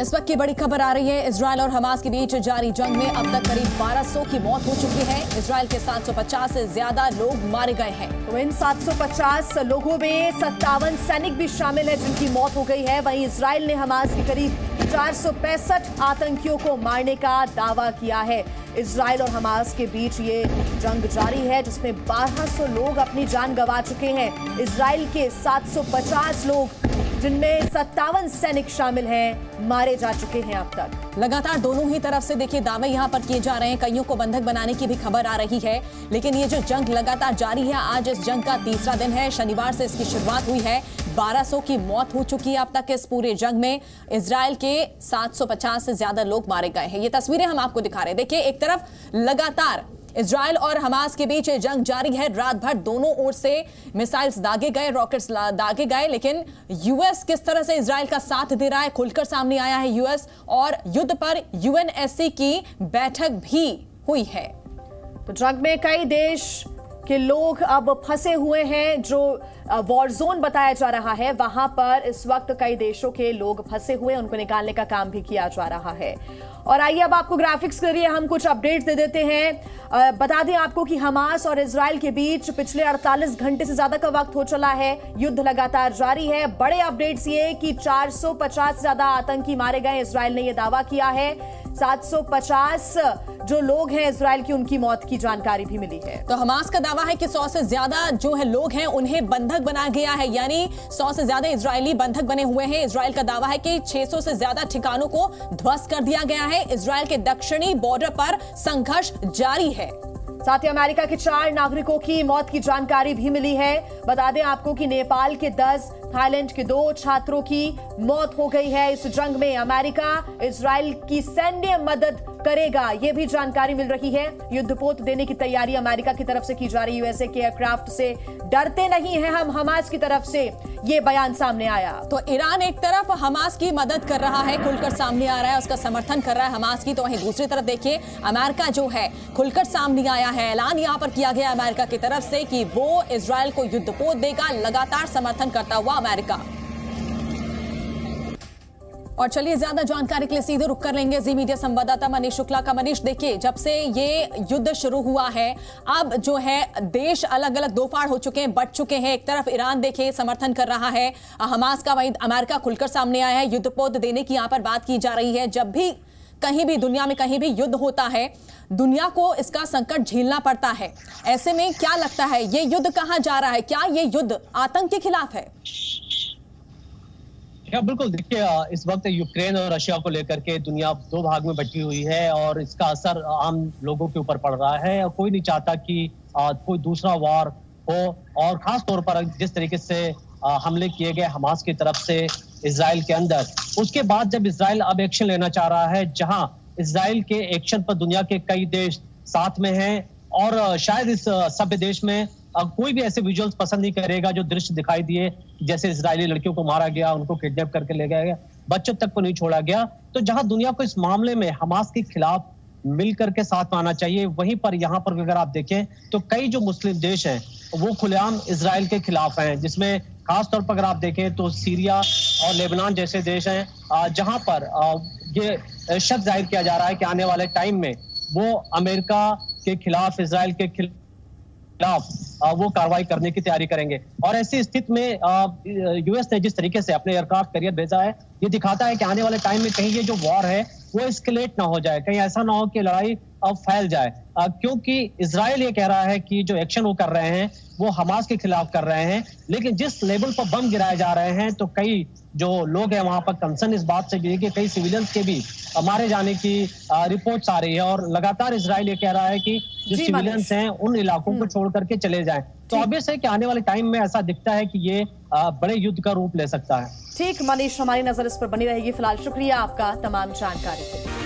इस वक्त की बड़ी खबर आ रही है। इजरायल और हमास के बीच जारी जंग में अब तक करीब 1200 की मौत हो चुकी है। इजरायल के 750 से ज्यादा लोग मारे गए हैं। तो इन 750 लोगों में 57 सैनिक भी शामिल है जिनकी मौत हो गई है। वहीं इजरायल ने हमास के करीब 465 आतंकियों को मारने का दावा किया है। इजरायल और हमास के बीच ये जंग जारी है जिसमें 1200 लोग अपनी जान गंवा चुके हैं। इजरायल के 750 लोग जिनमें 57 सैनिक शामिल हैं मारे जा चुके हैं अब तक। लगातार दोनों ही तरफ से देखिए दावे यहां पर किए जा रहे हैं। कईयों को बंधक बनाने की भी खबर आ रही है, लेकिन ये जो जंग लगातार जारी है, आज इस जंग का तीसरा दिन है। शनिवार से इसकी शुरुआत हुई है। 1200 की मौत हो चुकी है अब तक इस पूरे जंग में। इजरायल के 750 से ज्यादा लोग मारे गए हैं। ये तस्वीरें हम आपको दिखा रहे हैं। देखिए, एक तरफ लगातार इजरायल और हमास के बीच जंग जारी है। रात भर दोनों ओर से मिसाइल्स दागे गए, रॉकेट्स दागे गए, लेकिन यूएस किस तरह से इजरायल का साथ दे रहा है खुलकर सामने आया है यूएस। और युद्ध पर यूएनएससी की बैठक भी हुई है। तो जंग में कई देश के लोग अब फंसे हुए हैं। जो वॉर जोन बताया जा रहा है वहां पर इस वक्त कई देशों के लोग फंसे हुए हैं, उनको निकालने का काम भी किया जा रहा है। और आइए अब आपको ग्राफिक्स के जरिए हम कुछ अपडेट्स दे देते हैं। बता दें आपको कि हमास और इजरायल के बीच पिछले 48 घंटे से ज्यादा का वक्त हो चला है। युद्ध लगातार जारी है। बड़े अपडेट्स ये कि 450 से ज्यादा आतंकी मारे गए, इजरायल ने यह दावा किया है। 750 जो लोग हैं इजरायल की, उनकी मौत की जानकारी भी मिली है। तो हमास का दावा है कि 100 से ज्यादा जो है लोग हैं उन्हें बंधक बनाया गया है, यानी 100 से ज्यादा इजरायली बंधक बने हुए हैं। इजरायल का दावा है कि 600 से ज्यादा ठिकानों को ध्वस्त कर दिया गया है। इजरायल के दक्षिणी बॉर्डर पर संघर्ष जारी है। साथ ही अमेरिका के 4 नागरिकों की मौत की जानकारी भी मिली है। बता दें आपको कि नेपाल के 10, थाईलैंड के 2 छात्रों की मौत हो गई है। इस जंग में अमेरिका इजरायल की सैन्य मदद करेगा, यह भी जानकारी मिल रही है। युद्धपोत देने की तैयारी अमेरिका की तरफ से की जा रही है। यूएसए के एयरक्राफ्ट से डरते नहीं हैं हम, हमास की तरफ से यह बयान सामने आया। तो ईरान एक तरफ हमास की मदद कर रहा है, खुलकर सामने आ रहा है, उसका समर्थन कर रहा है हमास की। तो वहीं दूसरी तरफ देखिए, अमेरिका जो है खुलकर सामने आया है। ऐलान यहां पर किया गया अमेरिका की तरफ से कि वो इजरायल को युद्धपोत देगा। लगातार समर्थन करता हुआ अमेरिका। और चलिए ज्यादा जानकारी के लिए सीधे रुक कर लेंगे जी मीडिया संवाददाता मनीष शुक्ला का। मनीष, देखिए, जब से ये युद्ध शुरू हुआ है अब जो है देश अलग अलग दो फाड़ हो चुके हैं, बट चुके हैं। एक तरफ ईरान देखिए समर्थन कर रहा है हमास का, वहीं अमेरिका खुलकर सामने आया है। युद्धपोत देने की यहां पर बात की जा रही है। जब भी कहीं भी दुनिया में कहीं भी युद्ध होता है, दुनिया को इसका संकट झेलना पड़ता है। ऐसे में क्या लगता है ये युद्ध कहां जा रहा है? क्या ये युद्ध आतंक के खिलाफ है? बिल्कुल, देखिए, इस वक्त यूक्रेन और रशिया को लेकर के दुनिया 2 भाग में बटी हुई है और इसका असर आम लोगों के ऊपर पड़ रहा है। और कोई नहीं चाहता कि कोई दूसरा वॉर हो। और खास तौर पर जिस तरीके से हमले किए गए हमास की तरफ से इजराइल के अंदर, उसके बाद जब इजराइल अब एक्शन लेना चाह रहा है, जहां इजराइल के एक्शन पर दुनिया के कई देश साथ में हैं और शायद इस सभ्य देश में कोई भी ऐसे विजुअल्स पसंद नहीं करेगा जो दृश्य दिखाई दिए, जैसे इजरायली लड़कियों को मारा गया, उनको किडनैप करके ले गया गया, बच्चों तक को नहीं छोड़ा गया। तो जहां दुनिया को इस मामले में हमास के खिलाफ मिल करके साथ में आना चाहिए, वहीं पर यहाँ पर अगर आप देखें तो कई जो मुस्लिम देश हैं वो खुलेआम इजराइल के खिलाफ हैं, जिसमें खास तौर पर अगर आप देखें तो सीरिया और लेबनान जैसे देश हैं, जहां पर ये शक जाहिर किया जा रहा है कि आने वाले टाइम में वो अमेरिका के खिलाफ, इजराइल के खिलाफ वो कार्रवाई करने की तैयारी करेंगे। और ऐसी स्थिति में यूएस ने जिस तरीके से अपने एयरक्राफ्ट कैरियर भेजा है, ये दिखाता है कि आने वाले टाइम में कहीं ये जो वॉर है वो एस्केलेट ना हो जाए, कहीं ऐसा ना हो कि लड़ाई अब फैल जाए। क्योंकि इजराइल ये कह रहा है कि जो एक्शन वो कर रहे हैं वो हमास के खिलाफ कर रहे हैं, लेकिन जिस लेवल पर बम गिराए जा रहे हैं तो कई जो लोग हैं वहां पर कंसर्न इस बात से भी है कि कई सिविलियंस के भी मारे जाने की रिपोर्ट्स आ रही है। और लगातार इजराइल ये कह रहा है कि जो सिविलियंस हैं उन इलाकों को छोड़ करके चले जाएं। तो ऑब्वियस है कि आने वाले टाइम में ऐसा दिखता है कि ये बड़े युद्ध का रूप ले सकता है। ठीक मनीष, हमारी नजर इस पर बनी रहेगी। फिलहाल शुक्रिया आपका तमाम जानकारी के लिए।